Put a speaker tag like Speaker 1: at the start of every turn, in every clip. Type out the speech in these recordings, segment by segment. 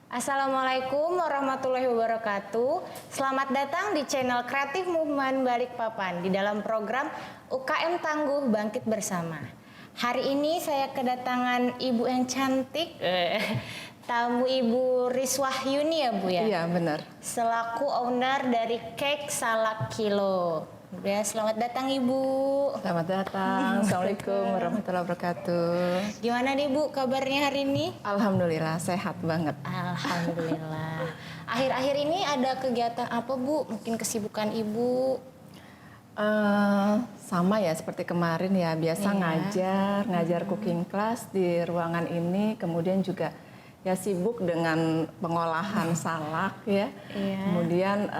Speaker 1: Assalamualaikum warahmatullahi wabarakatuh. Selamat datang di channel Kreatif Movement Balikpapan di dalam program UKM Tangguh Bangkit Bersama. Hari ini saya kedatangan ibu yang cantik, tamu Ibu Riswahyuni ya Bu ya?
Speaker 2: Iya benar.
Speaker 1: Selaku owner dari Cake Salak Kilo. Ya, selamat datang Ibu.
Speaker 2: Selamat datang. Assalamualaikum warahmatullahi wabarakatuh.
Speaker 1: Gimana nih Bu kabarnya hari ini?
Speaker 2: Alhamdulillah sehat banget.
Speaker 1: Alhamdulillah. Akhir-akhir ini ada kegiatan apa Bu? Mungkin kesibukan Ibu?
Speaker 2: Sama ya seperti kemarin ya, biasa ngajar cooking class di ruangan ini, kemudian juga ya sibuk dengan pengolahan salak ya. Kemudian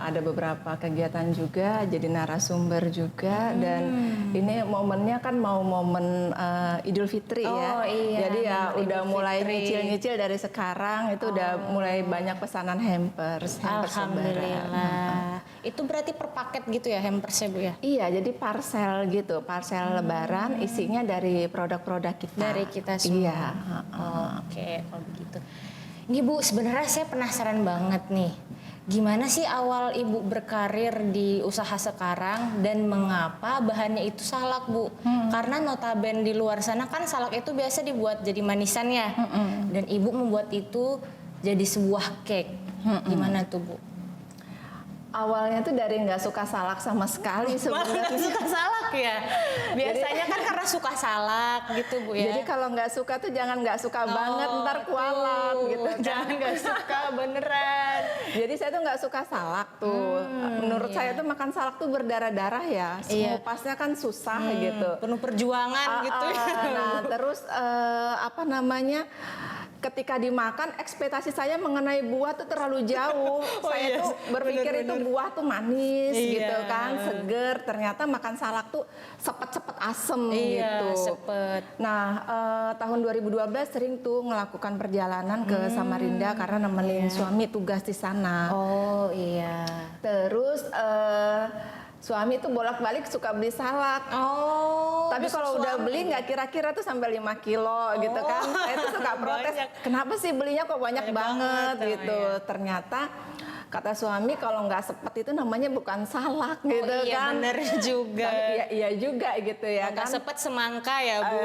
Speaker 2: ada beberapa kegiatan juga, jadi narasumber juga, dan ini momennya kan mau momen Idul Fitri ya.
Speaker 1: Iya,
Speaker 2: jadi ya udah
Speaker 1: Idul
Speaker 2: mulai
Speaker 1: Fitri.
Speaker 2: nyicil-nyicil dari sekarang, itu udah mulai banyak pesanan hampers lebaran.
Speaker 1: Alhamdulillah. Itu berarti per paket gitu ya hampersnya Bu ya?
Speaker 2: Iya, jadi parcel gitu, parcel lebaran isinya dari produk-produk kita.
Speaker 1: Dari kita semua.
Speaker 2: Iya.
Speaker 1: Oke, kalau begitu. Ini Bu, sebenarnya saya penasaran banget nih. Gimana sih awal Ibu berkarir di usaha sekarang dan mengapa bahannya itu salak Bu? Karena notabene di luar sana kan salak itu biasa dibuat jadi manisan ya. Dan Ibu membuat itu jadi sebuah cake. Gimana tuh Bu?
Speaker 2: Awalnya tuh dari nggak suka salak sama sekali sebenarnya.
Speaker 1: Suka salak ya? Biasanya kan karena suka salak gitu Bu ya?
Speaker 2: Jadi kalau nggak suka tuh jangan nggak suka banget, ntar kualat gitu.
Speaker 1: Jangan nggak suka beneran.
Speaker 2: Jadi saya tuh nggak suka salak tuh. Menurut saya tuh makan salak tuh berdarah-darah ya. Ngupasnya kan susah gitu.
Speaker 1: Penuh perjuangan gitu ya.
Speaker 2: Nah terus apa namanya? Ketika dimakan, ekspektasi saya mengenai buah tuh terlalu jauh. Saya tuh berpikir itu buah tuh manis gitu kan, seger. Ternyata makan salak tuh sepet-sepet asem gitu.
Speaker 1: Sepet.
Speaker 2: Nah, tahun 2012 sering tuh melakukan perjalanan ke Samarinda karena nemenin suami tugas di sana.
Speaker 1: Oh iya.
Speaker 2: Terus suami tuh bolak-balik suka beli salak. Tapi kalau udah beli nggak kira-kira tuh sampai 5 kilo gitu kan. Saya tuh suka protes, kenapa sih belinya kok banyak banget gitu. Ternyata kata suami kalau nggak sepet itu namanya bukan salak gitu
Speaker 1: iya,
Speaker 2: kan.
Speaker 1: Bener juga.
Speaker 2: Iya juga gitu ya kan.
Speaker 1: Nggak sepet semangka ya Bu.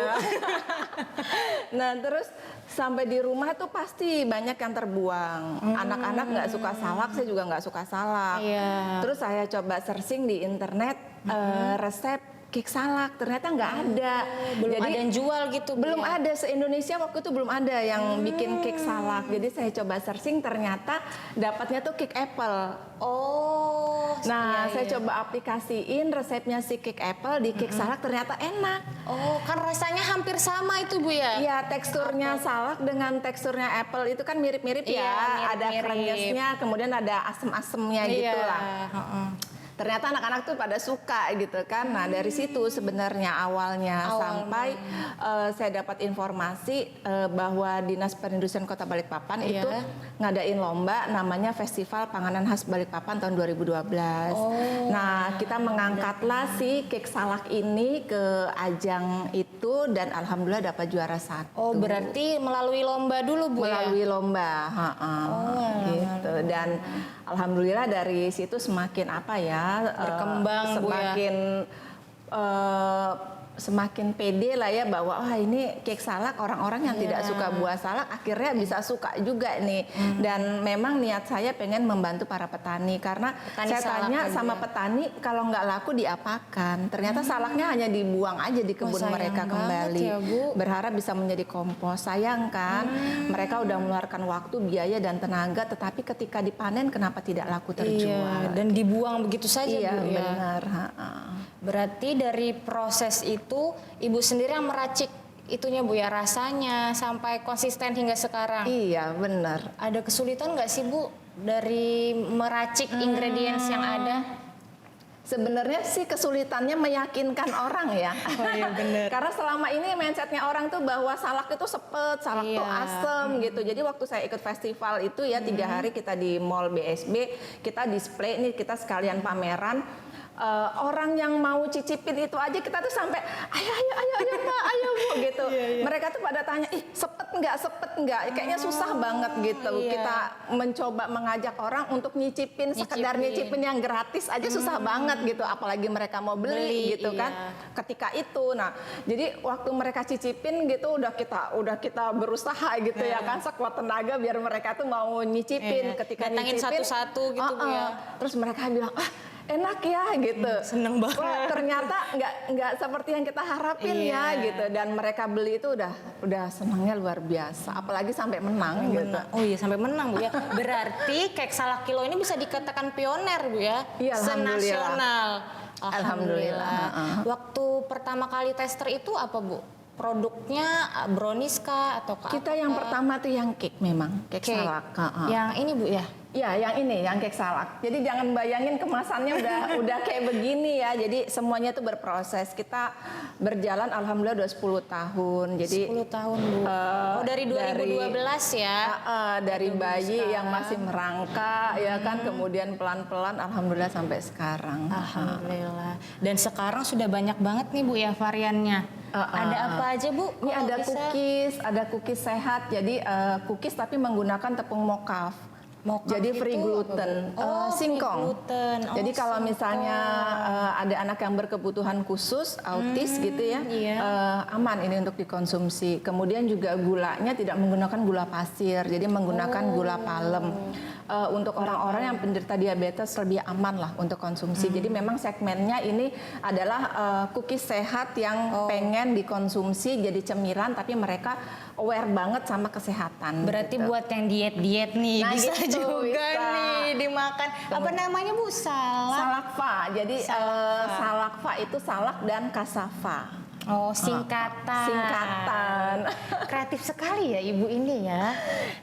Speaker 2: Nah terus sampai di rumah tuh pasti banyak yang terbuang. Anak-anak nggak suka salak, saya juga nggak suka salak. Terus saya coba searching di internet resep cake salak, ternyata nggak ada.
Speaker 1: Belum
Speaker 2: Jadi,
Speaker 1: ada yang jual gitu Bu,
Speaker 2: belum
Speaker 1: ya?
Speaker 2: ada, se-Indonesia waktu itu belum ada yang bikin cake salak. Jadi saya coba searching, ternyata dapatnya tuh cake apple. Nah, saya coba aplikasiin resepnya si cake apple di cake salak, ternyata enak.
Speaker 1: Kan rasanya hampir sama itu Bu ya?
Speaker 2: Iya, teksturnya salak dengan teksturnya apple itu kan mirip-mirip ya. Ada krenyesnya, kemudian ada asem-asemnya gitu lah. Ternyata anak-anak tuh pada suka gitu kan. Nah dari situ sebenarnya awalnya. Sampai saya dapat informasi bahwa Dinas Perindustrian Kota Balikpapan itu ngadain lomba namanya Festival Panganan Khas Balikpapan tahun 2012. Nah kita mengangkatlah si cake salak ini ke ajang itu dan alhamdulillah dapat juara 1.
Speaker 1: Berarti melalui lomba dulu Bu
Speaker 2: melalui
Speaker 1: ya?
Speaker 2: lomba, gitu. Dan alhamdulillah dari situ semakin apa ya?
Speaker 1: Berkembang
Speaker 2: semakin semakin pede lah ya bahwa ini cake salak orang-orang yang tidak suka buah salak akhirnya bisa suka juga nih. Dan memang niat saya pengen membantu para petani karena saya tanya sama petani kalau nggak laku diapakan. Ternyata salaknya hanya dibuang aja di kebun mereka kembali.
Speaker 1: Ya, Bu.
Speaker 2: Berharap bisa menjadi kompos. Sayang kan mereka udah mengeluarkan waktu, biaya dan tenaga, tetapi ketika dipanen kenapa tidak laku terjual?
Speaker 1: Dan dibuang begitu saja Bu ya?
Speaker 2: Benar.
Speaker 1: Berarti dari proses itu Ibu sendiri yang meracik itunya Bu ya, rasanya sampai konsisten hingga sekarang.
Speaker 2: Iya benar.
Speaker 1: Ada kesulitan nggak sih Bu dari meracik ingredients yang ada?
Speaker 2: Sebenarnya sih kesulitannya meyakinkan orang ya.
Speaker 1: Iya benar.
Speaker 2: Karena selama ini mindsetnya orang tuh bahwa salak itu sepet, salak tuh asem gitu. Jadi waktu saya ikut festival itu ya 3 hari kita di Mall BSB, kita display nih, kita sekalian pameran. orang yang mau cicipin itu aja kita tuh sampai ayo Mbak, ayo Bu gitu. Mereka tuh pada tanya, ih sepet nggak? Kayaknya susah banget gitu. Kita mencoba mengajak orang untuk nyicipin, sekedar nyicipin yang gratis aja susah banget gitu. Apalagi mereka mau beli gitu kan. Ketika itu, nah jadi waktu mereka cicipin gitu udah kita berusaha gitu ya kan, sekuat tenaga biar mereka tuh mau nyicipin. Ketika
Speaker 1: datangin
Speaker 2: nyicipin
Speaker 1: satu-satu gitu Bu ya.
Speaker 2: Terus mereka bilang, enak ya gitu.
Speaker 1: Seneng banget.
Speaker 2: Wah, ternyata nggak seperti yang kita harapin ya gitu. Dan mereka beli itu udah senangnya luar biasa. Apalagi sampai menang gitu.
Speaker 1: Oh iya, sampai menang Bu ya. Berarti kek salak kilo ini bisa dikatakan pioner Bu ya.
Speaker 2: Iya,
Speaker 1: senasional.
Speaker 2: Alhamdulillah.
Speaker 1: Waktu pertama kali tester itu apa Bu? Produknya brownies kah atau
Speaker 2: Kita yang pertama tuh yang cake memang, cake salak.
Speaker 1: Yang ini Bu ya?
Speaker 2: Ya, yang ini, yang kek salak. Jadi jangan bayangin kemasannya udah kayak begini ya. Jadi semuanya tuh berproses. Kita berjalan alhamdulillah udah 10 tahun. Jadi
Speaker 1: 10 tahun Bu. Dari 2012 ya.
Speaker 2: Dari bayi yang masih merangkak ya kan, kemudian pelan-pelan alhamdulillah sampai sekarang.
Speaker 1: Alhamdulillah. Dan sekarang sudah banyak banget nih Bu ya variannya. Ada apa aja Bu?
Speaker 2: Ini ada cookies sehat. Jadi cookies tapi menggunakan tepung mokaf. Jadi free gluten, singkong. Jadi kalau misalnya ada anak yang berkebutuhan khusus, autis gitu ya, aman ini untuk dikonsumsi. Kemudian juga gulanya tidak menggunakan gula pasir, jadi menggunakan gula palem. Untuk orang-orang yang penderita diabetes lebih aman lah untuk konsumsi. Jadi memang segmennya ini adalah cookies sehat yang pengen dikonsumsi jadi cemilan, tapi mereka aware banget sama kesehatan.
Speaker 1: Berarti
Speaker 2: gitu.
Speaker 1: Buat yang diet nih bisa
Speaker 2: gitu,
Speaker 1: juga
Speaker 2: bisa.
Speaker 1: nih dimakan. Apa namanya Bu?
Speaker 2: Salakva. Jadi salakva itu salak dan kasava.
Speaker 1: Oh, singkatan. Kreatif sekali ya Ibu ini ya.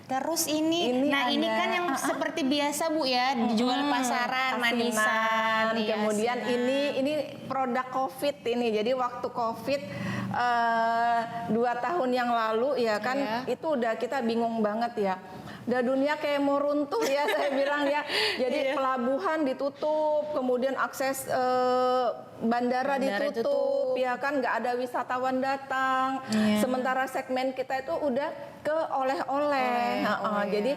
Speaker 1: Terus ini kan yang seperti biasa Bu ya, dijual pasaran, manisan.
Speaker 2: Kemudian ini produk COVID ini. Jadi waktu COVID 2 tahun yang lalu ya kan, itu udah kita bingung banget ya. Udah dunia kayak mau runtuh ya saya bilang ya. Jadi pelabuhan ditutup, kemudian akses bandara ditutup, ya kan, nggak ada wisatawan datang. Sementara segmen kita itu udah ke oleh-oleh. Jadi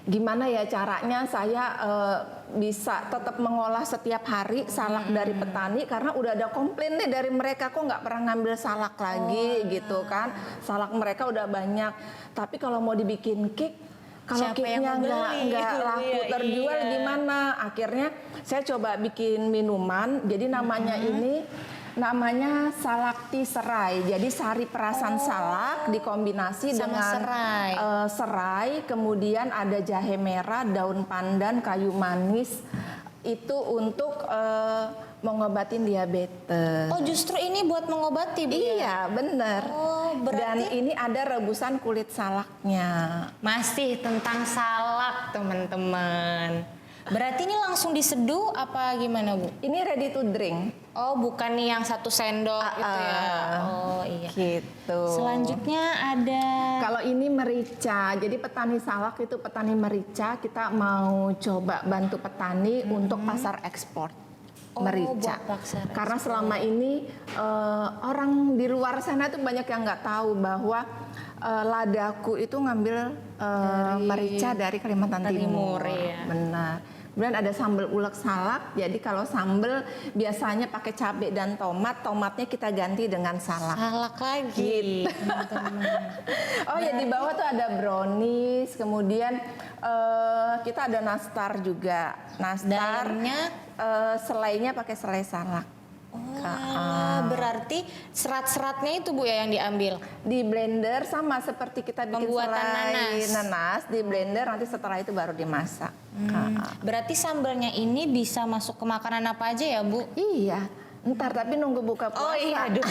Speaker 2: gimana ya caranya saya bisa tetap mengolah setiap hari salak dari petani, karena udah ada komplain nih dari mereka, kok nggak pernah ngambil salak lagi gitu kan. Salak mereka udah banyak, tapi kalau mau dibikin cake, kalau cake-nya nggak laku terjual gimana? Akhirnya saya coba bikin minuman, jadi namanya salak tea serai. Jadi sari perasan salak dikombinasi dengan serai, kemudian ada jahe merah, daun pandan, kayu manis. Itu untuk mengobatin diabetes.
Speaker 1: Oh, justru ini buat mengobati Bu?
Speaker 2: Iya, bener.
Speaker 1: Oh, berarti...
Speaker 2: Dan ini ada rebusan kulit salaknya.
Speaker 1: Masih tentang salak, teman-teman. Berarti ini langsung diseduh apa gimana Bu?
Speaker 2: Ini ready to drink.
Speaker 1: Oh, bukan nih yang 1 sendok gitu ya? Oh iya.
Speaker 2: Gitu.
Speaker 1: Selanjutnya ada...
Speaker 2: Kalau ini merica, jadi petani salak itu petani merica, kita mau coba bantu petani untuk pasar ekspor. Merica, karena selama ini orang di luar sana tuh banyak yang nggak tahu bahwa ladaku itu ngambil merica dari Kalimantan Timur.
Speaker 1: Ya.
Speaker 2: Benar. Kemudian ada sambal ulek salak. Jadi kalau sambal biasanya pakai cabai dan tomat, tomatnya kita ganti dengan salak.
Speaker 1: Salak lagi.
Speaker 2: Gitu. Oh ya, di bawah tuh ada brownies, kemudian kita ada nastar juga. Nastar.
Speaker 1: Dalamnya
Speaker 2: selainya pakai selai salak.
Speaker 1: Berarti serat-seratnya itu Bu ya yang diambil?
Speaker 2: Di blender sama seperti kita bikin selai nanas, di blender, nanti setelah itu baru dimasak.
Speaker 1: Berarti sambalnya ini bisa masuk ke makanan apa aja ya Bu?
Speaker 2: Iya, ntar tapi nunggu buka puasa.
Speaker 1: Oh iya, aduh.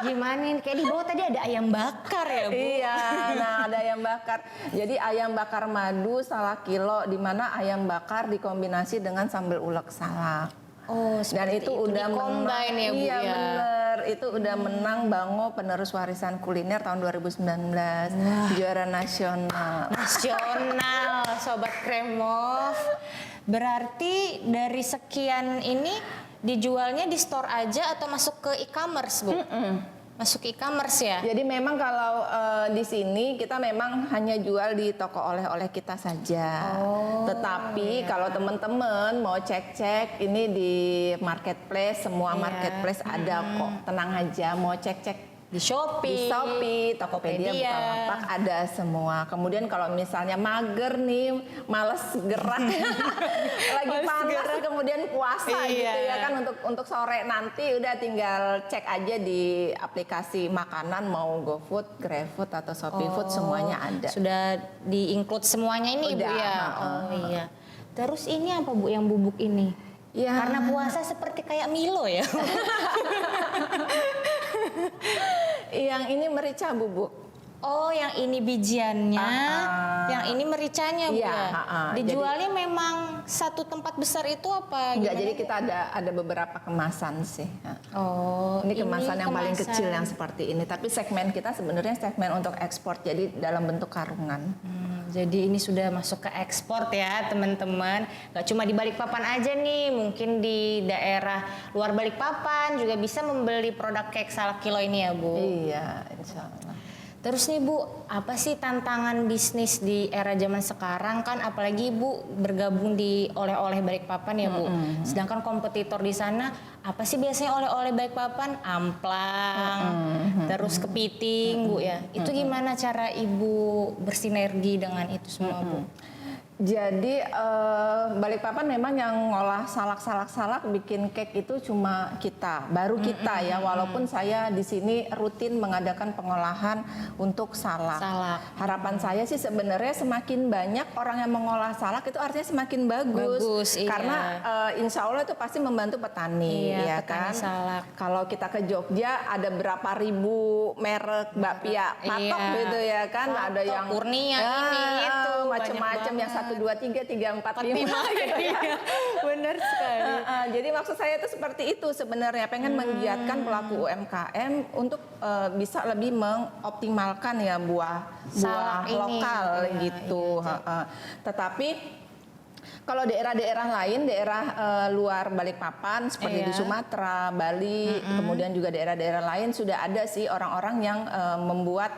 Speaker 1: Gimana ini? Kayak di bawah tadi ada ayam bakar ya Bu?
Speaker 2: Iya, nah ada ayam bakar. Jadi ayam bakar madu salah kilo, di mana ayam bakar dikombinasi dengan sambal ulek salak.
Speaker 1: Oh,
Speaker 2: dan itu udah
Speaker 1: menang, ya Bu,
Speaker 2: iya
Speaker 1: ya?
Speaker 2: Bener, itu udah menang Bango penerus warisan kuliner tahun 2019. Juara nasional.
Speaker 1: Nasional, Sobat Kremov. Berarti dari sekian ini dijualnya di store aja atau masuk ke e-commerce, Bu? Masuk ke e-commerce ya?
Speaker 2: Jadi memang kalau di sini kita memang hanya jual di toko oleh-oleh kita saja. Tetapi kalau teman-teman mau cek-cek ini di marketplace, semua marketplace ada kok. Tenang aja, mau cek-cek
Speaker 1: Di Shopee,
Speaker 2: di Shopee, Tokopedia, Bukalapak ada semua. Kemudian kalau misalnya mager nih, males gerak, lagi panas, kemudian puasa gitu ya kan untuk sore nanti udah tinggal cek aja di aplikasi makanan mau GoFood, GrabFood atau ShopeeFood semuanya ada.
Speaker 1: Sudah di-include semuanya ini,
Speaker 2: Udah,
Speaker 1: Bu ya? Iya. Terus ini apa, Bu, yang bubuk ini?
Speaker 2: Ya.
Speaker 1: Karena puasa seperti kayak Milo ya?
Speaker 2: Yang ini merica bubuk.
Speaker 1: Oh, yang ini bijiannya, yang ini mericanya, Bu
Speaker 2: Iya,
Speaker 1: ya? Dijualnya memang satu tempat besar itu apa?
Speaker 2: Enggak,
Speaker 1: gimana,
Speaker 2: jadi
Speaker 1: Bu?
Speaker 2: kita ada beberapa kemasan sih.
Speaker 1: Oh,
Speaker 2: Ini kemasan yang paling kecil yang seperti ini. Tapi segmen kita sebenarnya segmen untuk ekspor, jadi dalam bentuk karungan.
Speaker 1: Jadi ini sudah masuk ke ekspor ya teman-teman. Gak cuma di Balikpapan aja nih, mungkin di daerah luar Balikpapan juga bisa membeli produk kek salak kilo ini ya, Bu.
Speaker 2: Iya, insya Allah.
Speaker 1: Terus nih Bu, apa sih tantangan bisnis di era zaman sekarang kan, apalagi Bu bergabung di oleh-oleh Balikpapan ya Bu. Sedangkan kompetitor di sana apa sih biasanya oleh-oleh Balikpapan? Amplang, terus kepiting Bu ya. Itu gimana cara Ibu bersinergi dengan itu semua Bu?
Speaker 2: Jadi Balikpapan memang yang ngolah salak bikin kek itu cuma kita, baru kita ya. Walaupun saya di sini rutin mengadakan pengolahan untuk salak. Harapan saya sih sebenarnya semakin banyak orang yang mengolah salak itu artinya semakin bagus.
Speaker 1: Iya.
Speaker 2: Karena insya Allah itu pasti membantu petani, ya
Speaker 1: petani
Speaker 2: kan.
Speaker 1: salak.
Speaker 2: Kalau kita ke Jogja ada berapa ribu merek bakpia patok gitu ya kan. Ada yang
Speaker 1: Kurnia ini itu
Speaker 2: macam-macam yang 1, 2, 3, 3, 4, 5 gitu ya.
Speaker 1: Benar sekali.
Speaker 2: Jadi maksud saya itu seperti itu sebenarnya, pengen menggiatkan pelaku UMKM untuk bisa lebih mengoptimalkan ya buah lokal gitu. Tetapi kalau daerah-daerah lain, daerah luar Balikpapan seperti di Sumatera, Bali, kemudian juga daerah-daerah lain sudah ada sih orang-orang yang membuat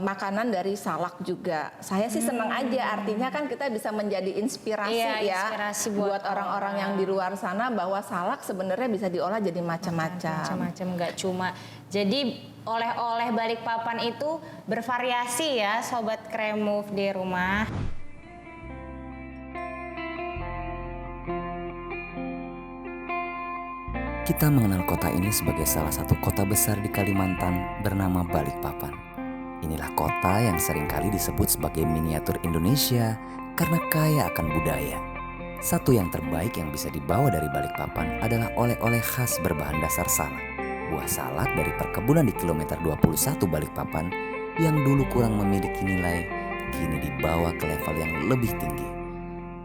Speaker 2: makanan dari salak juga. Saya sih senang aja, artinya kan kita bisa menjadi inspirasi
Speaker 1: inspirasi
Speaker 2: buat orang-orang yang di luar sana bahwa salak sebenarnya bisa diolah jadi macam-macam.
Speaker 1: Macam-macam, nggak cuma. Jadi oleh-oleh Balikpapan itu bervariasi ya Sobat Kremove di rumah.
Speaker 3: Kita mengenal kota ini sebagai salah satu kota besar di Kalimantan bernama Balikpapan. Inilah kota yang seringkali disebut sebagai miniatur Indonesia karena kaya akan budaya. Satu yang terbaik yang bisa dibawa dari Balikpapan adalah oleh-oleh khas berbahan dasar salak. Buah salak dari perkebunan di kilometer 21 Balikpapan yang dulu kurang memiliki nilai, kini dibawa ke level yang lebih tinggi.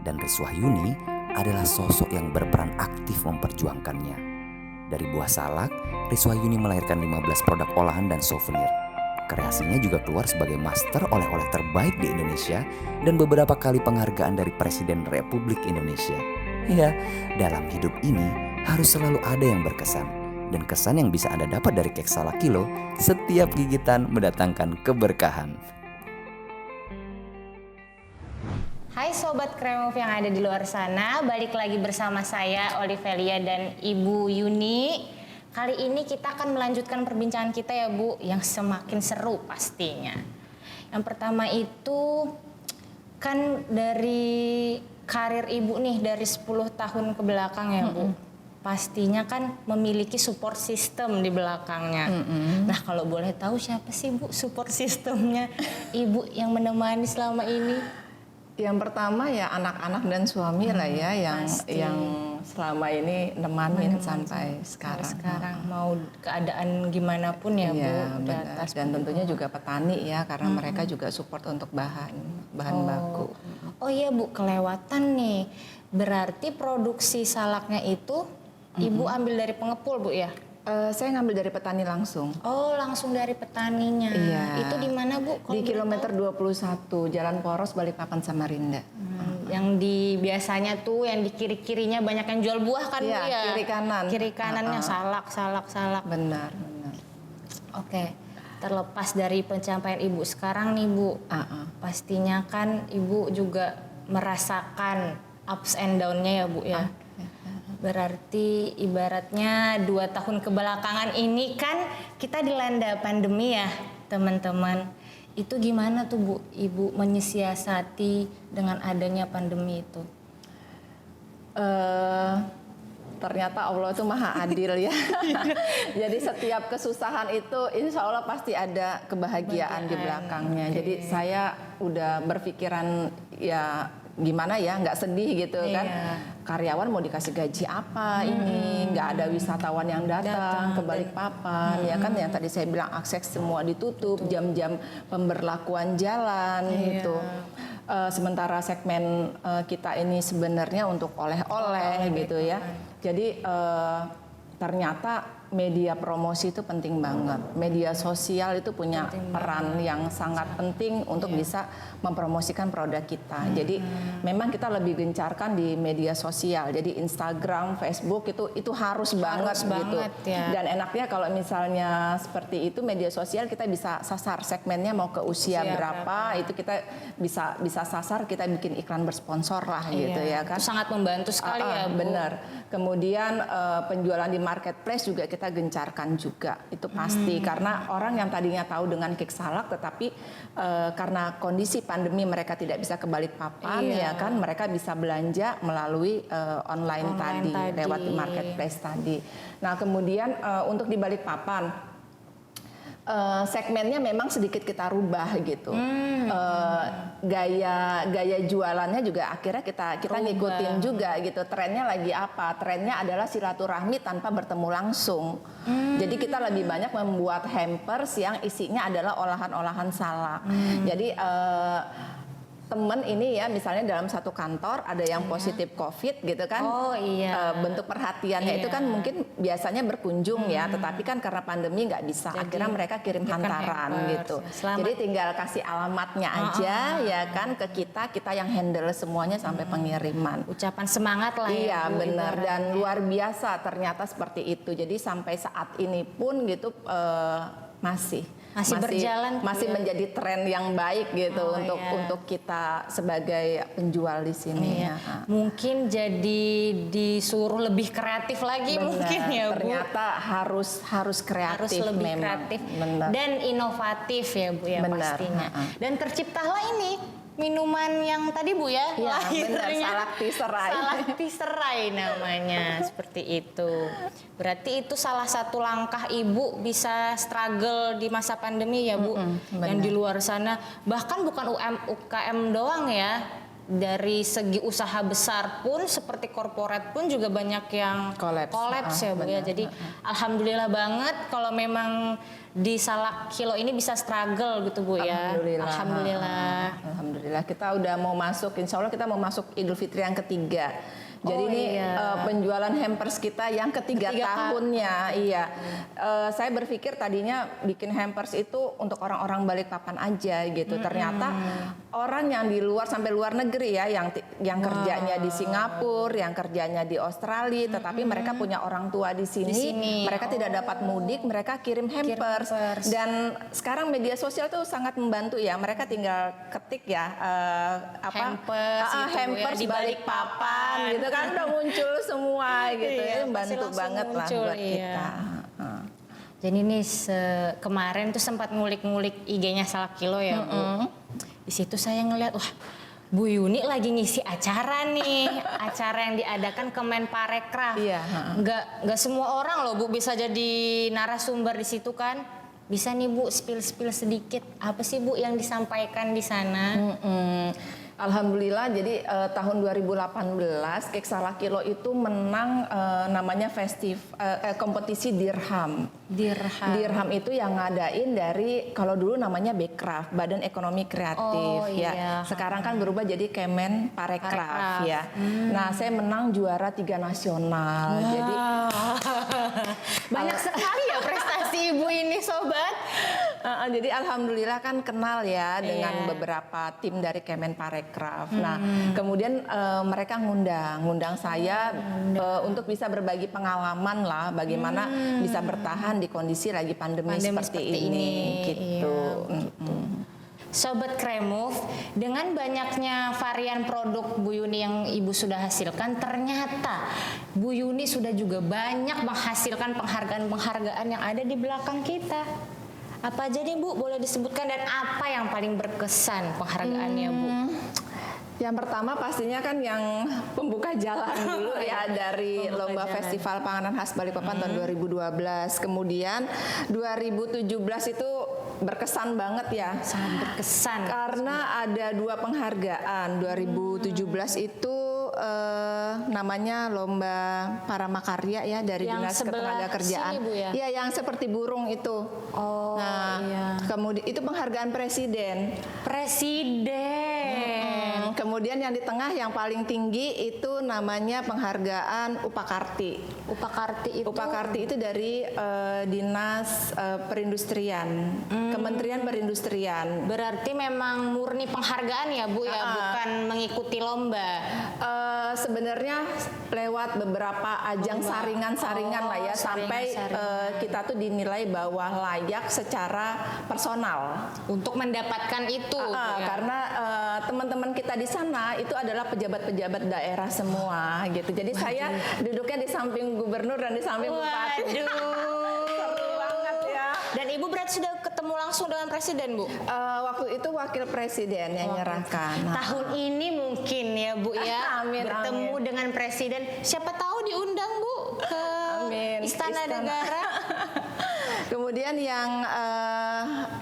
Speaker 3: Dan Riswahyuni adalah sosok yang berperan aktif memperjuangkannya. Dari buah salak, Riswahyuni melahirkan 15 produk olahan dan souvenir. Kreasinya juga keluar sebagai master oleh-oleh terbaik di Indonesia dan beberapa kali penghargaan dari Presiden Republik Indonesia. Ya, dalam hidup ini harus selalu ada yang berkesan. Dan kesan yang bisa Anda dapat dari kek salak kilo, setiap gigitan mendatangkan keberkahan.
Speaker 1: Hai Sobat Kremove yang ada di luar sana, balik lagi bersama saya Olivelia dan Ibu Yuni. Kali ini kita akan melanjutkan perbincangan kita ya Bu, yang semakin seru pastinya. Yang pertama itu kan dari karir Ibu nih dari 10 tahun ke belakang ya Bu. Pastinya kan memiliki support system di belakangnya. Nah kalau boleh tahu siapa sih Bu support systemnya Ibu yang menemani selama ini?
Speaker 2: Yang pertama ya anak-anak dan suami lah ya yang selama ini nemanin sampai sekarang.
Speaker 1: Mau keadaan gimana pun ya Bu.
Speaker 2: Dan tentunya juga petani ya karena mereka juga support untuk bahan baku.
Speaker 1: Oh iya Bu, kelewatan nih. Berarti produksi salaknya itu Ibu ambil dari pengepul Bu ya?
Speaker 2: Saya ngambil dari petani langsung.
Speaker 1: Oh, langsung dari petaninya.
Speaker 2: Iya.
Speaker 1: Itu di mana Bu?
Speaker 2: Di kilometer 21 Jalan Poros Balikpapan Samarinda.
Speaker 1: Yang di biasanya tuh yang di kiri-kirinya banyak yang jual buah kan Bu
Speaker 2: Iya,
Speaker 1: ya.
Speaker 2: kiri kanan.
Speaker 1: Kiri kanannya salak.
Speaker 2: Benar.
Speaker 1: Oke. Terlepas dari pencapaian Ibu sekarang nih Bu, pastinya kan Ibu juga merasakan ups and down-nya ya Bu ya. Berarti ibaratnya 2 tahun kebelakangan ini kan kita dilanda pandemi ya teman-teman. Itu gimana tuh Bu, Ibu menyiasati dengan adanya pandemi itu?
Speaker 2: Ternyata Allah itu maha adil ya. Jadi setiap kesusahan itu insya Allah pasti ada kebahagiaan di belakangnya. Jadi saya udah berpikiran ya gimana ya, nggak sedih gitu kan. Karyawan mau dikasih gaji apa ini, nggak ada wisatawan yang datang ke Balikpapan ya kan, yang tadi saya bilang akses semua ditutup, jam-jam pemberlakuan jalan gitu. Sementara segmen kita ini sebenarnya untuk oleh-oleh gitu ya. Jadi ternyata media promosi itu penting banget. Media sosial itu punya peran yang sangat penting untuk bisa mempromosikan produk kita. Jadi memang kita lebih gencarkan di media sosial. Jadi Instagram, Facebook itu harus banget gitu.
Speaker 1: Ya.
Speaker 2: Dan enaknya kalau misalnya seperti itu media sosial kita bisa sasar segmennya mau ke usia berapa, itu kita bisa sasar, kita bikin iklan bersponsor lah gitu ya kan.
Speaker 1: Itu sangat membantu sekali ya Bu.
Speaker 2: Benar. Kemudian penjualan di marketplace juga kita gencarkan juga, itu pasti karena orang yang tadinya tahu dengan Kik Salak tetapi karena kondisi pandemi mereka tidak bisa ke Balikpapan ya kan, mereka bisa belanja melalui online tadi lewat marketplace tadi. Nah kemudian untuk di Balikpapan segmennya memang sedikit kita rubah gitu. Gaya jualannya juga akhirnya kita ngikutin juga gitu. Trennya lagi apa? Trennya adalah silaturahmi tanpa bertemu langsung. Jadi kita lebih banyak membuat hampers yang isinya adalah olahan-olahan salak. Jadi temen ini ya, misalnya dalam satu kantor ada yang positif COVID gitu kan. Bentuk perhatiannya itu kan mungkin biasanya berkunjung ya, tetapi kan karena pandemi nggak bisa. Akhirnya mereka kirim hantaran gitu. Jadi tinggal kasih alamatnya aja ya kan ke kita yang handle semuanya sampai pengiriman.
Speaker 1: Ucapan semangat lah ya.
Speaker 2: Iya
Speaker 1: Bu,
Speaker 2: benar,
Speaker 1: ibaratnya.
Speaker 2: dan luar biasa ternyata seperti itu. Jadi sampai saat ini pun gitu masih
Speaker 1: berjalan
Speaker 2: masih
Speaker 1: ya.
Speaker 2: menjadi tren yang baik gitu untuk kita sebagai penjual di sini.
Speaker 1: Mungkin jadi disuruh lebih kreatif lagi.
Speaker 2: Benar,
Speaker 1: mungkin ya Bu.
Speaker 2: ternyata harus kreatif,
Speaker 1: Harus lebih
Speaker 2: memang.
Speaker 1: kreatif
Speaker 2: Benar.
Speaker 1: dan inovatif ya Bu ya.
Speaker 2: Benar,
Speaker 1: pastinya. Dan terciptalah ini minuman yang tadi Bu ya,
Speaker 2: benar, salak tiserai.
Speaker 1: Salak tiserai namanya, seperti itu. Berarti itu salah satu langkah Ibu bisa struggle di masa pandemi ya Bu. Yang di luar sana bahkan bukan UKM doang ya. Dari segi usaha besar pun seperti korporat pun juga banyak yang kolaps ya Bu ya. Jadi alhamdulillah banget kalau memang di Salak Kilo ini bisa struggle gitu Bu ya.
Speaker 2: Alhamdulillah kita udah mau masuk, insya Allah kita mau masuk Idul Fitri yang ketiga. Jadi ini penjualan hampers kita yang ketiga tahunnya. Saya berpikir tadinya bikin hampers itu untuk orang-orang Balikpapan aja gitu. Ternyata orang yang di luar sampai luar negeri ya, yang kerjanya di Singapura, yang kerjanya di Australia, tetapi mereka punya orang tua di sini. Mereka tidak dapat mudik, mereka kirim hampers. Dan sekarang media sosial tuh sangat membantu ya. Mereka tinggal ketik ya hampers
Speaker 1: di
Speaker 2: Balikpapan gitu kan, udah muncul semua gitu ya, membantu banget lah buat kita.
Speaker 1: Jadi nih kemarin tuh sempat ngulik-ngulik IG-nya Salak Kilo ya Bu. Di situ saya ngeliat, wah Bu Yuni lagi ngisi acara nih, acara yang diadakan Kemenparekraf. Nggak semua orang loh Bu bisa jadi narasumber di situ kan. Bisa nih Bu spill sedikit, apa sih Bu yang disampaikan di sana?
Speaker 2: Alhamdulillah, jadi tahun 2018 Kek Salak Kilo itu menang namanya kompetisi Dirham. Dirham itu yang ngadain dari, kalau dulu namanya Bekraf, Badan Ekonomi Kreatif ya. Sekarang kan berubah jadi Kemenparekraf ya. Nah, saya menang juara 3 nasional. Jadi
Speaker 1: banyak sekali ya prestasi Ibu ini sobat.
Speaker 2: Jadi alhamdulillah kan kenal ya dengan beberapa tim dari Kemenparekraf. Nah, kemudian mereka ngundang saya untuk bisa berbagi pengalaman lah, bagaimana bisa bertahan di kondisi lagi pandemi seperti ini. Gitu.
Speaker 1: Gitu. Sobat Kremove, dengan banyaknya varian produk Bu Yuni yang Ibu sudah hasilkan, ternyata Bu Yuni sudah juga banyak menghasilkan penghargaan-penghargaan yang ada di belakang kita. Apa aja nih Bu, boleh disebutkan, dan apa yang paling berkesan penghargaannya Bu?
Speaker 2: Yang pertama pastinya kan yang pembuka jalan dulu ya, dari Lomba Festival Panganan Khas Balikpapan tahun 2012. Kemudian 2017 itu berkesan banget ya.
Speaker 1: Sangat berkesan.
Speaker 2: Karena ada 2 penghargaan. 2017 itu namanya Lomba Paramakarya ya, dari
Speaker 1: Yang
Speaker 2: Dinas
Speaker 1: sebelah
Speaker 2: Ketenagakerjaan.
Speaker 1: sini, Bu, ya?
Speaker 2: Iya, yang seperti burung itu.
Speaker 1: Oh,
Speaker 2: Nah, kemudian itu penghargaan presiden.
Speaker 1: Presiden.
Speaker 2: Kemudian yang di tengah yang paling tinggi itu namanya penghargaan Upakarti. Upakarti itu dari Dinas Perindustrian, Kementerian Perindustrian.
Speaker 1: Berarti memang murni penghargaan ya Bu ya, bukan mengikuti lomba.
Speaker 2: Sebenarnya lewat beberapa ajang saringan-saringan lah ya, sampai kita tuh dinilai bahwa layak secara personal
Speaker 1: Untuk mendapatkan itu. ya.
Speaker 2: karena teman-teman kita di sana itu adalah pejabat-pejabat daerah semua gitu. Jadi saya duduknya di samping gubernur dan di samping bupati.
Speaker 1: Waduh.
Speaker 2: Seru banget ya.
Speaker 1: Dan Ibu berarti sudah ketemu langsung dengan presiden Bu?
Speaker 2: Waktu itu wakil presiden yang nyerahkan. Nah,
Speaker 1: Tahun ini mungkin ya Bu ya,
Speaker 2: Amin,
Speaker 1: bertemu
Speaker 2: amin.
Speaker 1: dengan presiden. Siapa tahu diundang Bu ke
Speaker 2: Amin.
Speaker 1: Istana
Speaker 2: Istana.
Speaker 1: Negara.
Speaker 2: Kemudian yang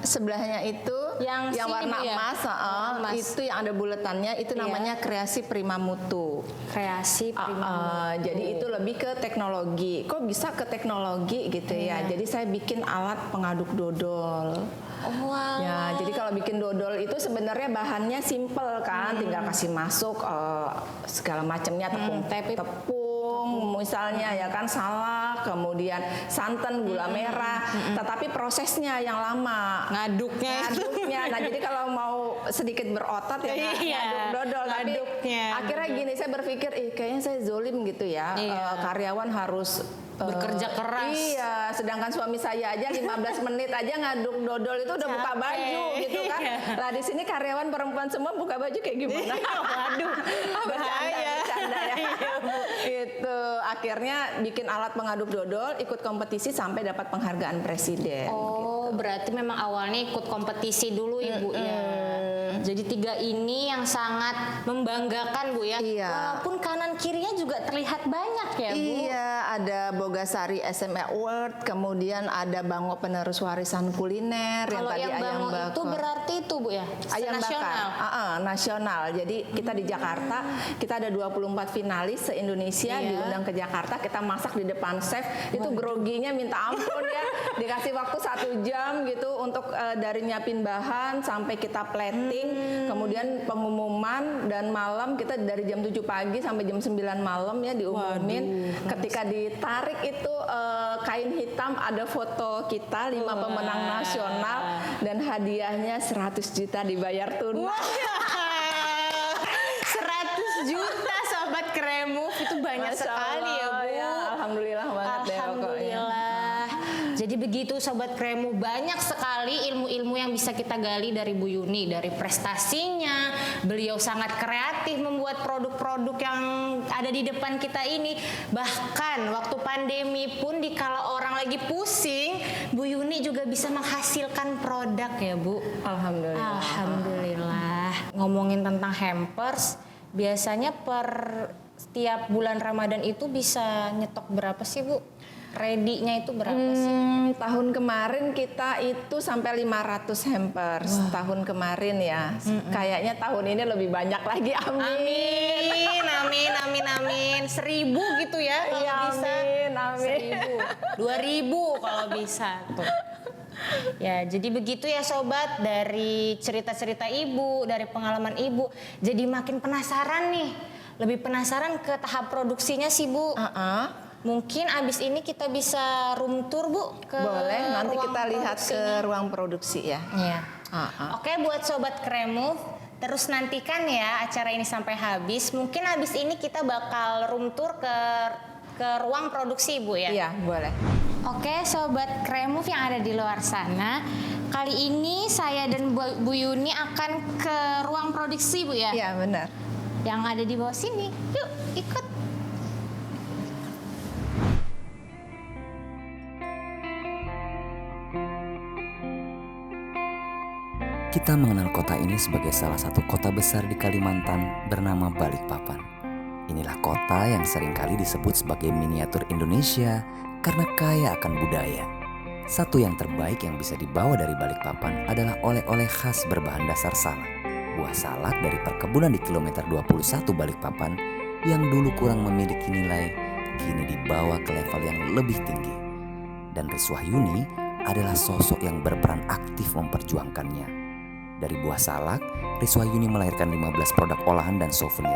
Speaker 2: sebelahnya itu
Speaker 1: Yang sini,
Speaker 2: warna
Speaker 1: Bu, ya?
Speaker 2: emas,
Speaker 1: Emas.
Speaker 2: itu yang ada buletannya itu namanya kreasi Prima Mutu.
Speaker 1: Kreasi Prima.
Speaker 2: Jadi itu lebih ke teknologi. Kok bisa ke teknologi gitu ya? Jadi saya bikin alat pengaduk dodol.
Speaker 1: Oh, wow.
Speaker 2: Ya, jadi kalau bikin dodol itu sebenarnya bahannya simple kan, tinggal kasih masuk segala macamnya, tepung misalnya ya kan, salak, kemudian santan, gula merah, tetapi prosesnya yang lama.
Speaker 1: Ngaduknya.
Speaker 2: Nah, jadi kalau mau sedikit berotot ya ngaduk dodol, tapi
Speaker 1: ngaduknya.
Speaker 2: akhirnya gini, saya berpikir, kayaknya saya zolim gitu ya, karyawan harus
Speaker 1: Bekerja keras.
Speaker 2: Iya, sedangkan suami saya aja 15 menit aja ngaduk dodol itu udah buka baju gitu kan. Lah di sini karyawan perempuan semua buka baju kayak gimana?
Speaker 1: Waduh, bahaya.
Speaker 2: Bercanda ya. Gitu. Akhirnya bikin alat pengaduk dodol, ikut kompetisi sampai dapat penghargaan presiden.
Speaker 1: Oh, berarti memang awalnya ikut kompetisi dulu Ibu ya. Jadi 3 ini yang sangat membanggakan Bu ya.
Speaker 2: Iya.
Speaker 1: Walaupun kanan kirinya juga terlihat banyak ya Bu.
Speaker 2: Iya, ada Bogasari SME Award, kemudian ada Bango Penerus Warisan Kuliner,
Speaker 1: Kalau
Speaker 2: yang tadi
Speaker 1: yang
Speaker 2: ayam
Speaker 1: Bango
Speaker 2: bakar.
Speaker 1: itu berarti itu Bu ya?
Speaker 2: Ayam
Speaker 1: nasional.
Speaker 2: bakar, nasional. Jadi kita di Jakarta, kita ada 24 finalis se-Indonesia diundang ke Jakarta, kita masak di depan chef, itu groginya minta ampun ya, dikasih waktu 1 jam gitu untuk dari nyiapin bahan sampai kita plating, kemudian pengumuman, dan malam kita dari jam 7 pagi sampai jam 9 malam ya diumumin. Ketika ditarik itu kain hitam, ada foto kita 5 pemenang nasional, dan hadiahnya 100 juta dibayar tunai.
Speaker 1: 100 juta Sobat Kremove, itu banyak
Speaker 2: Masya
Speaker 1: sekali ya Bu.
Speaker 2: Allah, alhamdulillah banget deh pokoknya.
Speaker 1: Alhamdulillah. Jadi begitu Sobat Kremove, banyak sekali ilmu-ilmu yang bisa kita gali dari Bu Yuni. Dari prestasinya, beliau sangat kreatif membuat produk-produk yang ada di depan kita ini. Bahkan waktu pandemi pun, dikala orang lagi pusing, Bu Yuni juga bisa menghasilkan produk ya Bu.
Speaker 2: Alhamdulillah.
Speaker 1: Alhamdulillah. Ngomongin tentang hampers, biasanya per setiap bulan Ramadan itu bisa nyetok berapa sih Bu? Ready-nya itu berapa sih?
Speaker 2: Tahun kemarin kita itu sampai 500 hampers. Tahun kemarin ya. Kayaknya tahun ini lebih banyak lagi. Amin.
Speaker 1: Amin. 1.000 gitu ya kalau
Speaker 2: Iya,
Speaker 1: bisa.
Speaker 2: amin.
Speaker 1: 1.000 kalau bisa tuh. Ya, jadi begitu ya Sobat, dari cerita-cerita Ibu, dari pengalaman Ibu, jadi makin penasaran nih. Lebih penasaran ke tahap produksinya sih Bu. Mungkin abis ini kita bisa room tour Bu ke
Speaker 2: Boleh, nanti
Speaker 1: ruang
Speaker 2: kita lihat ke
Speaker 1: produksinya.
Speaker 2: ruang produksi ya.
Speaker 1: Iya. Oke, buat sobat Kremove, terus nantikan ya acara ini sampai habis. Mungkin habis ini kita bakal room tour ke ruang produksi Bu ya.
Speaker 2: Iya, boleh.
Speaker 1: Oke, sobat Kremove yang ada di luar sana, kali ini saya dan Bu Yuni akan ke ruang produksi Bu ya.
Speaker 2: Iya, benar.
Speaker 1: Yang ada di bawah sini. Yuk, ikut.
Speaker 3: Kita mengenal kota ini sebagai salah satu kota besar di Kalimantan bernama Balikpapan. Inilah kota yang seringkali disebut sebagai miniatur Indonesia karena kaya akan budaya. Satu yang terbaik yang bisa dibawa dari Balikpapan adalah oleh-oleh khas berbahan dasar salak. Buah salak dari perkebunan di kilometer 21 Balikpapan yang dulu kurang memiliki nilai, kini dibawa ke level yang lebih tinggi. Dan Riswahyuni adalah sosok yang berperan aktif memperjuangkannya. Dari buah salak, Riswahyuni melahirkan 15 produk olahan dan souvenir.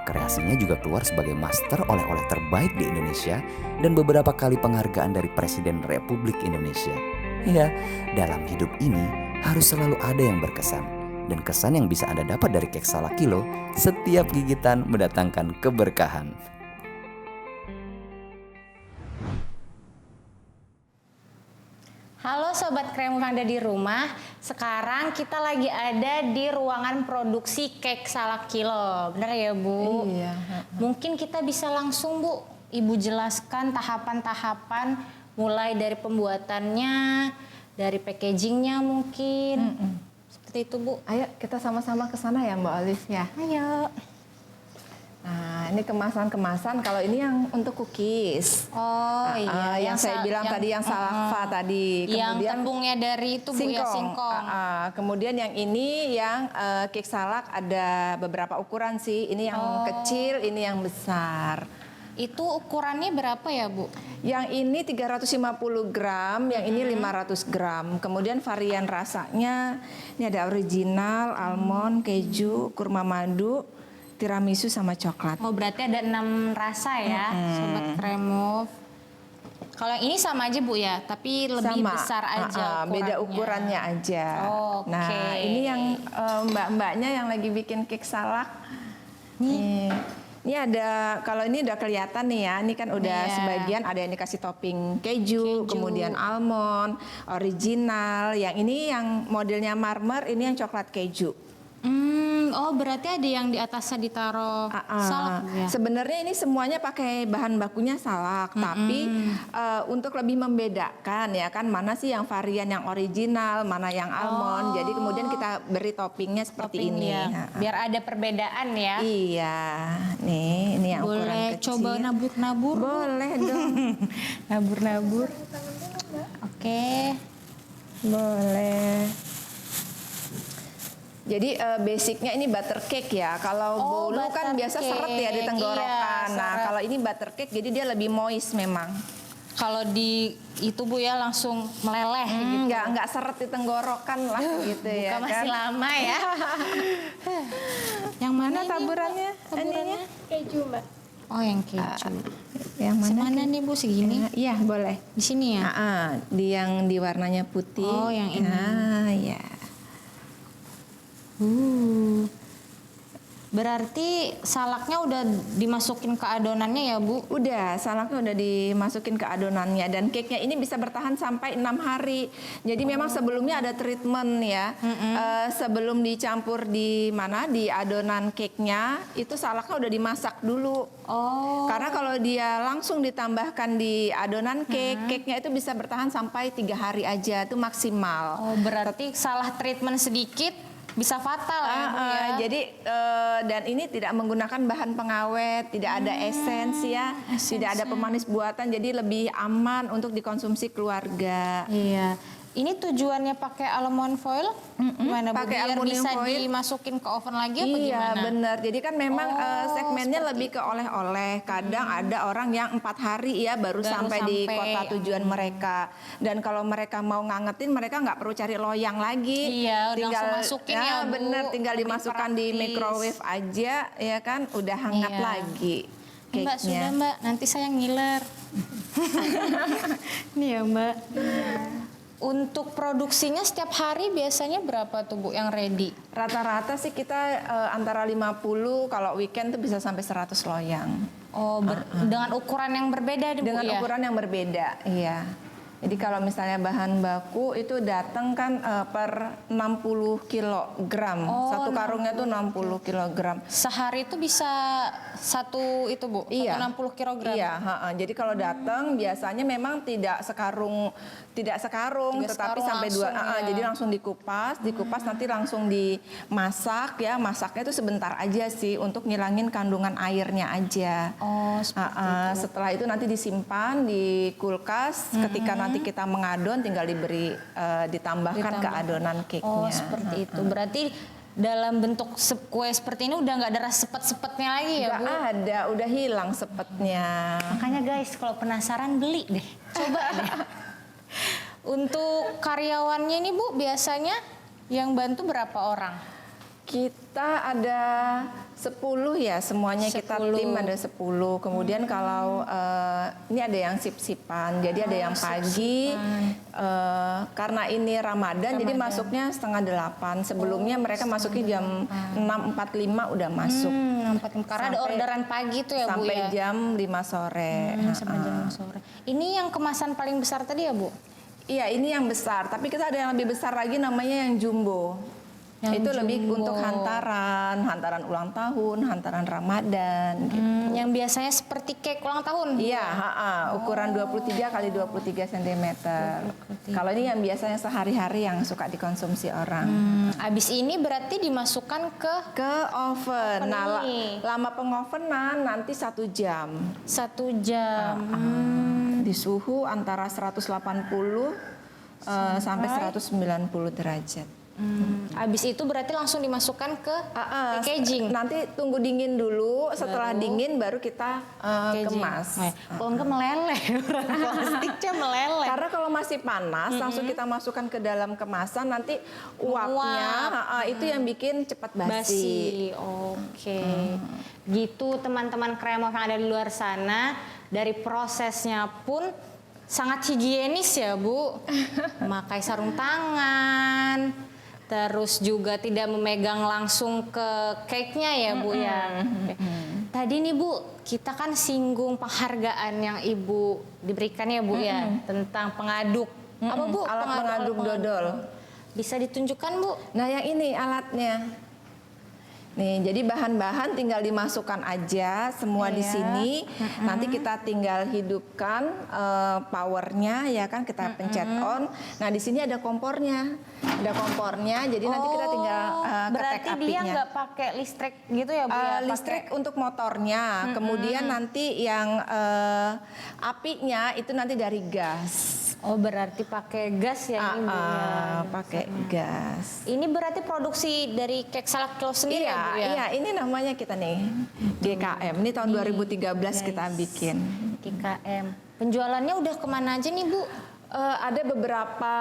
Speaker 3: Kreasinya juga keluar sebagai master oleh-oleh terbaik di Indonesia dan beberapa kali penghargaan dari Presiden Republik Indonesia. Ya, dalam hidup ini harus selalu ada yang berkesan. Dan kesan yang bisa Anda dapat dari kek salak kilo, setiap gigitan mendatangkan keberkahan.
Speaker 1: Halo Sobat Kremove yang ada di rumah. Sekarang kita lagi ada di ruangan produksi kek salak kilo. Benar ya Bu?
Speaker 2: Iya.
Speaker 1: Mungkin kita bisa langsung Bu, Ibu jelaskan tahapan-tahapan mulai dari pembuatannya, dari packagingnya mungkin. Seperti itu Bu.
Speaker 2: Ayo kita sama-sama ke sana ya Mbak Olive ya.
Speaker 1: Ayo.
Speaker 2: Nah, ini kemasan-kemasan. Kalau ini yang untuk cookies.
Speaker 1: Oh iya.
Speaker 2: Yang saya bilang tadi yang salakva tadi.
Speaker 1: Yang tepungnya dari itu Bu ya, singkong.
Speaker 2: Kemudian yang ini yang cake salak ada beberapa ukuran sih. Ini yang kecil, ini yang besar.
Speaker 1: Itu ukurannya berapa ya Bu?
Speaker 2: Yang ini 350 gram, yang ini 500 gram. Kemudian varian rasanya ini ada original, almond, keju, kurma madu, tiramisu sama coklat.
Speaker 1: Oh berarti ada 6 rasa ya, Sobat Kremove. Kalau yang ini sama aja Bu ya, tapi lebih
Speaker 2: Sama.
Speaker 1: besar aja ukurannya.
Speaker 2: Beda ukurannya aja.
Speaker 1: Oke.
Speaker 2: Nah ini yang mbak-mbaknya yang lagi bikin cake salak. Nih. Ini ada, kalau ini udah kelihatan nih ya, ini kan udah sebagian ada yang dikasih topping keju, kemudian almond, original. Yang ini yang modelnya marmer, ini yang coklat keju.
Speaker 1: Oh berarti ada yang di atasnya ditaruh salak Bu ya?
Speaker 2: Sebenarnya ini semuanya pakai bahan bakunya salak, tapi untuk lebih membedakan ya kan mana sih yang varian yang original, mana yang almond. Jadi kemudian kita beri toppingnya seperti ini.
Speaker 1: Ya. Biar ada perbedaan ya.
Speaker 2: Iya, nih ini yang ukuran
Speaker 1: Boleh
Speaker 2: kecil.
Speaker 1: coba nabur-nabur?
Speaker 2: Boleh dong.
Speaker 1: Nabur-nabur. Oke.
Speaker 2: Boleh. Jadi basicnya ini butter cake ya. Kalau bolu kan biasa seret ya di tenggorokan.
Speaker 1: Iya,
Speaker 2: nah kalau ini butter cake jadi dia lebih moist memang.
Speaker 1: Kalau di itu Bu ya langsung meleleh gitu.
Speaker 2: Nggak seret di tenggorokan lah gitu ya.
Speaker 1: Buka masih
Speaker 2: kan?
Speaker 1: lama ya. Yang mana ini,
Speaker 2: taburannya?
Speaker 1: Taburannya?
Speaker 4: Keju Mbak.
Speaker 1: Oh yang keju.
Speaker 2: Yang mana?
Speaker 1: Semana nih Bu segini?
Speaker 2: Iya boleh.
Speaker 1: Di sini ya?
Speaker 2: Di yang di warnanya putih.
Speaker 1: Oh yang ini.
Speaker 2: Ya.
Speaker 1: Berarti salaknya udah dimasukin ke adonannya ya Bu?
Speaker 2: Udah, salaknya udah dimasukin ke adonannya dan cake-nya ini bisa bertahan sampai 6 hari. Jadi memang sebelumnya ada treatment ya. Sebelum dicampur di adonan cake-nya, itu salaknya udah dimasak dulu.
Speaker 1: Oh.
Speaker 2: Karena kalau dia langsung ditambahkan di adonan cake-nya itu bisa bertahan sampai 3 hari aja, itu maksimal.
Speaker 1: Oh, berarti salah treatment sedikit bisa fatal ya Bu ya?
Speaker 2: Jadi dan ini tidak menggunakan bahan pengawet, tidak ada essence ya, tidak ada pemanis buatan, jadi lebih aman untuk dikonsumsi keluarga.
Speaker 1: Iya. Ini tujuannya pakai almond foil? Gimana Bu?
Speaker 2: Pakai
Speaker 1: Biar
Speaker 2: aluminium
Speaker 1: bisa
Speaker 2: foil.
Speaker 1: dimasukin ke oven lagi apa
Speaker 2: Iya
Speaker 1: gimana?
Speaker 2: benar. Jadi kan memang segmennya
Speaker 1: seperti
Speaker 2: lebih ke oleh-oleh. Kadang ada orang yang 4 hari ya baru sampai di kota tujuan mereka. Dan kalau mereka mau ngangetin, mereka nggak perlu cari loyang lagi.
Speaker 1: Iya, langsung masukin ya, Bu.
Speaker 2: Bener, tinggal
Speaker 1: Lebih
Speaker 2: dimasukkan di
Speaker 1: praktis.
Speaker 2: microwave aja, ya kan, udah hangat
Speaker 1: Iya.
Speaker 2: lagi.
Speaker 1: Mbak, sudah Mbak, nanti saya ngiler. Nih ya Mbak. Untuk produksinya setiap hari biasanya berapa tuh Bu yang ready?
Speaker 2: Rata-rata sih kita antara 50, kalau weekend tuh bisa sampai 100 loyang.
Speaker 1: Oh, dengan ukuran yang berbeda Bu
Speaker 2: Dengan
Speaker 1: ya?
Speaker 2: ukuran yang berbeda, iya. Jadi kalau misalnya bahan baku itu datang kan per 60 kilogram. Satu karungnya tuh 60 kilogram.
Speaker 1: Sehari itu bisa satu itu Bu?
Speaker 2: Iya.
Speaker 1: 60 kilogram?
Speaker 2: Iya, jadi kalau datang biasanya memang tidak sekarung, tetapi sampai dua. Jadi langsung dikupas nanti langsung dimasak ya. Masaknya itu sebentar aja sih untuk ngilangin kandungan airnya aja.
Speaker 1: Oh, seperti itu.
Speaker 2: Setelah itu nanti disimpan di kulkas. Ketika nanti kita mengadon, tinggal ditambahkan ke adonan cake-nya.
Speaker 1: Oh, seperti itu. Berarti dalam bentuk kue seperti ini udah nggak ada rasa sepet-sepetnya lagi ya Bu?
Speaker 2: Nggak ada, udah hilang sepetnya.
Speaker 1: Makanya guys, kalau penasaran beli deh, coba deh. Untuk karyawannya ini Bu, biasanya yang bantu berapa orang?
Speaker 2: Kita ada 10 ya, semuanya kita tim ada 10. Kemudian kalau ini ada yang sip-sipan, jadi ada yang pagi. Karena ini Ramadan, jadi masuknya 7:30. Sebelumnya mereka masuknya jam 6.45 udah masuk.
Speaker 1: Karena ada orderan pagi tuh ya Bu
Speaker 2: sampai
Speaker 1: ya?
Speaker 2: jam 5 sore.
Speaker 1: Sampai jam 5 sore. Ini yang kemasan paling besar tadi ya Bu?
Speaker 2: Iya, ini yang besar. Tapi kita ada yang lebih besar lagi namanya yang jumbo. Itu lebih untuk hantaran ulang tahun, hantaran Ramadan gitu.
Speaker 1: Yang biasanya seperti cake ulang tahun?
Speaker 2: Iya, ukuran 23 kali 23 cm. Kalau ini yang biasanya sehari-hari yang suka dikonsumsi orang.
Speaker 1: Abis ini berarti dimasukkan ke
Speaker 2: oven. Nah, lama pengovenan nanti 1 jam.
Speaker 1: 1 jam.
Speaker 2: Di suhu antara 180 sampai 190 derajat.
Speaker 1: Abis itu berarti langsung dimasukkan ke packaging.
Speaker 2: Nanti tunggu dingin dulu, setelah dingin baru kita kemas.
Speaker 1: Kalau enggak meleleh, plastiknya meleleh.
Speaker 2: Karena kalau masih panas, langsung kita masukkan ke dalam kemasan, nanti uapnya itu yang bikin cepat basi.
Speaker 1: Oke. Gitu teman-teman Kremov yang ada di luar sana, dari prosesnya pun sangat higienis ya Bu. Memakai sarung tangan. Terus juga tidak memegang langsung ke cake-nya ya Bu ya. Tadi nih Bu, kita kan singgung penghargaan yang Ibu diberikan ya Bu ya, tentang pengaduk. Apa Bu?
Speaker 2: Alat pengaduk dodol.
Speaker 1: Bisa ditunjukkan Bu?
Speaker 2: Nah yang ini alatnya. Nih, jadi bahan-bahan tinggal dimasukkan aja semua di sini. Nanti kita tinggal hidupkan powernya ya kan, kita pencet on. Nah di sini ada kompornya, jadi nanti kita tinggal ketek
Speaker 1: berarti
Speaker 2: apinya.
Speaker 1: dia nggak pakai listrik gitu ya Bu? Ya?
Speaker 2: Listrik untuk motornya, kemudian nanti yang apinya itu nanti dari gas.
Speaker 1: Oh berarti pakai gas ya ini Bu ya?
Speaker 2: Pakai gas.
Speaker 1: Ini berarti produksi dari Cake Salak sendiri ya Bu ya?
Speaker 2: Iya, ini namanya kita nih GKM. Ini tahun 2013 kita bikin.
Speaker 1: GKM. Penjualannya udah kemana aja nih Bu?
Speaker 2: Ada beberapa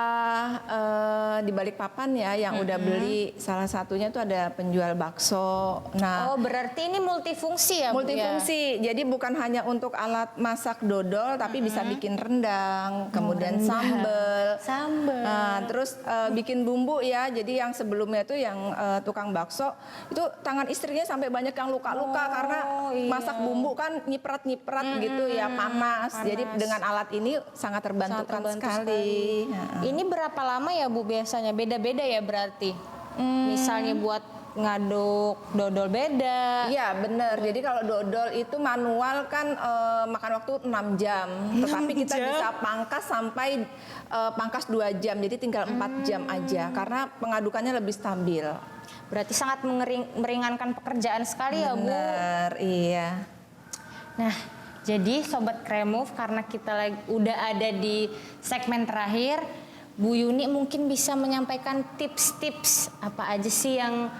Speaker 2: di Balikpapan ya yang udah beli. Salah satunya tuh ada penjual bakso. Nah,
Speaker 1: Oh berarti ini multifungsi ya Bu?
Speaker 2: multifungsi. Jadi bukan hanya untuk alat masak dodol, tapi bisa bikin rendang, kemudian sambel. Nah, terus bikin bumbu ya. Jadi yang sebelumnya itu yang tukang bakso itu tangan istrinya sampai banyak yang luka-luka karena masak bumbu kan nyiprat-nyiprat gitu ya, panas. Jadi dengan alat ini sangat terbantukan sekali.
Speaker 1: Ini berapa lama ya Bu biasanya? Beda-beda ya berarti? Misalnya buat ngaduk dodol beda.
Speaker 2: Iya benar. Jadi kalau dodol itu manual kan makan waktu 6 jam. Tetapi kita bisa pangkas sampai pangkas 2 jam. Jadi tinggal 4 jam aja. Karena pengadukannya lebih stabil.
Speaker 1: Berarti sangat meringankan pekerjaan sekali ya Bu?
Speaker 2: Benar, iya.
Speaker 1: Nah, jadi Sobat Kremov, karena kita udah ada di segmen terakhir, Bu Yuni mungkin bisa menyampaikan tips-tips apa aja sih yang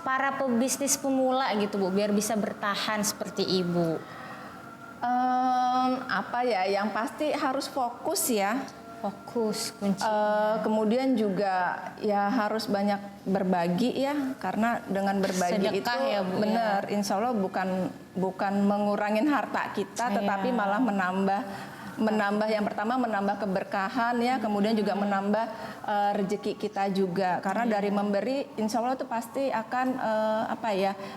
Speaker 1: para pebisnis pemula gitu Bu, biar bisa bertahan seperti Ibu.
Speaker 2: Apa ya, yang pasti harus fokus ya.
Speaker 1: Fokus kunci.
Speaker 2: Kemudian juga ya harus banyak berbagi ya, karena dengan berbagi
Speaker 1: Sedekah
Speaker 2: itu
Speaker 1: ya, Bu,
Speaker 2: benar, insya Allah bukan mengurangin harta kita, tetapi malah menambah yang pertama menambah keberkahan ya, kemudian juga menambah rezeki kita juga, karena dari memberi insya Allah itu pasti akan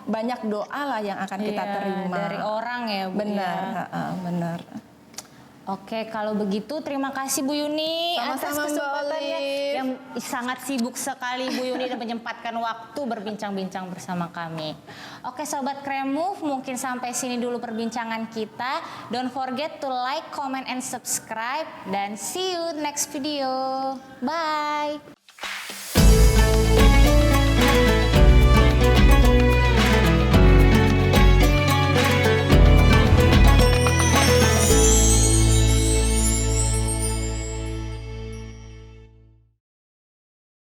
Speaker 2: banyak doa lah yang akan kita terima
Speaker 1: dari orang ya, Bu.
Speaker 2: benar benar.
Speaker 1: Oke, kalau begitu terima kasih Bu Yuni atas
Speaker 2: Sama-sama, Mbak
Speaker 1: kesempatannya
Speaker 2: Olive.
Speaker 1: yang sangat sibuk sekali Bu Yuni dan menyempatkan waktu berbincang-bincang bersama kami. Oke Sobat Kremove, mungkin sampai sini dulu perbincangan kita. Don't forget to like, comment, and subscribe. Dan see you next video. Bye!